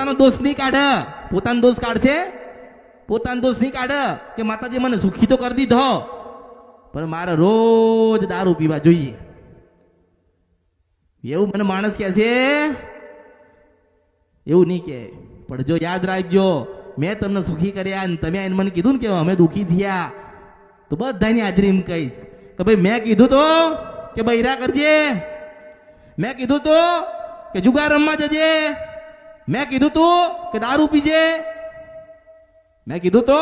પોતાનો દોષ નહીં કાઢે, પોતાનો દોષ કાઢશે, પોતાનો દોષ નહીં કાઢે કે માતાજી મને સુખી તો કરી દીધો પણ મારે રોજ દારૂ પીવા જોઈએ, એવું મને માણસ કહે છે, એવું નહીં કે. પણ જો યાદ રાખજો, મેં તમને સુખી કર્યા અને તમે એને મને કીધું ને કે અમે દુઃખી થયા, તો બધાની હાજરી એમ કહીશ કે ભાઈ મેં કીધું તો કે બૈરા કરજે, મેં કીધું તો કે જુગાર રમવા જજે, મેં કીધું તું કે દારૂ પીજે, મેં કીધું તો,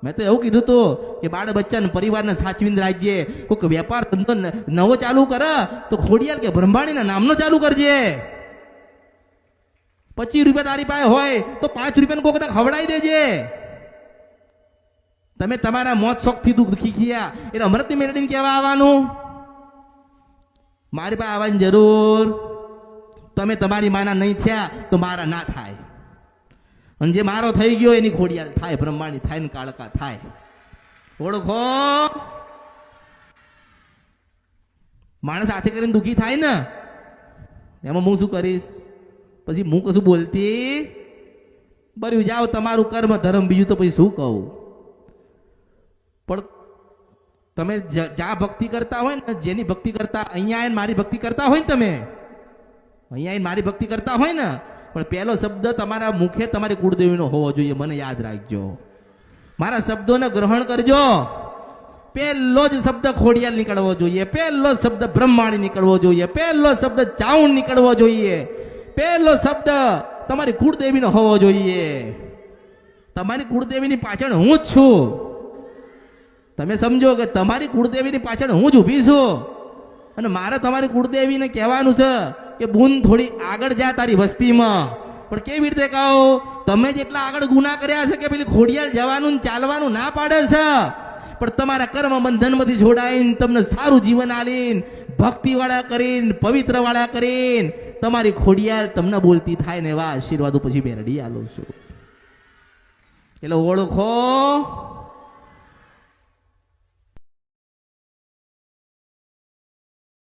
મેં તો એવું કીધું તું કે બાળ બચ્ચાને પરિવારને સાચવીને રાખજે, કોઈક વેપાર ધંધો નવો ચાલુ કરે તો ખોડિયાલ કે બ્રહ્માણીના નામનો ચાલુ કરજે, 25 રૂપિયા તારી પાસે હોય તો 5 રૂપિયાનું કોક ખવડાવી દેજે. તમે તમારા મોત શોખથી દુઃખી થયા એટલે અમૃતની મેળવીને કહેવા આવવાનું, મારી પાસે આવવાની જરૂર, તમે તમારી માના નહીં થયા તો મારા ના થાય, અને જે મારો થઈ ગયો એની ખોડિયાલ થાય, બ્રહ્માણી થાય ને કાળકા થાય. ઓળખો, માણસ હાથે કરીને દુઃખી થાય ને એમાં હું શું કરીશ, પછી હું કશું બોલતી બર્યું જાઓ તમારું કર્મ ધર્મ, બીજું તો પછી શું કહું. પણ તમે જ્યાં ભક્તિ કરતા હોય ને, જેની ભક્તિ કરતા, અહીંયા આવીને મારી ભક્તિ કરતા હોય ને, તમે અહીંયા આવીને મારી ભક્તિ કરતા હોય ને, પણ પહેલો શબ્દ તમારા મુખે તમારી કુળદેવીનો હોવો જોઈએ, મને યાદ રાખજો. મારા શબ્દોને ગ્રહણ કરજો. પહેલો જ શબ્દ ખોડિયાલ નીકળવો જોઈએ, પહેલો શબ્દ બ્રહ્માણી નીકળવો જોઈએ, પહેલો શબ્દ ચાઉણ નીકળવો જોઈએ, પહેલો શબ્દ તમારી કુળદેવીનો હોવો જોઈએ. તમારી કુળદેવીની પાછળ હું જ છું. તમે સમજો કે તમારી કુળદેવીની પાછળ હું જ ઊભી છું, અને મારે તમારી કુળદેવીને કહેવાનું છે કે બુન થોડી આગળ જા તારી વસ્તીમાં. પણ કેવી રીતે કહો, તમે જેટલા આગળ ગુના કર્યા છે કે પેલી ખોડિયાલ જવાનું ચાલવાનું ના પાડે છે, પણ તમારા કર્મ બંધનમાંથી જોડાઈને તમને સારું જીવન આલીને ભક્તિવાળા કરીને પવિત્રવાળા કરીને તમારી ખોડિયાલ તમને બોલતી થાય ને એવા આશીર્વાદો પછી મેરડી આલું છું. એટલે ઓળખો,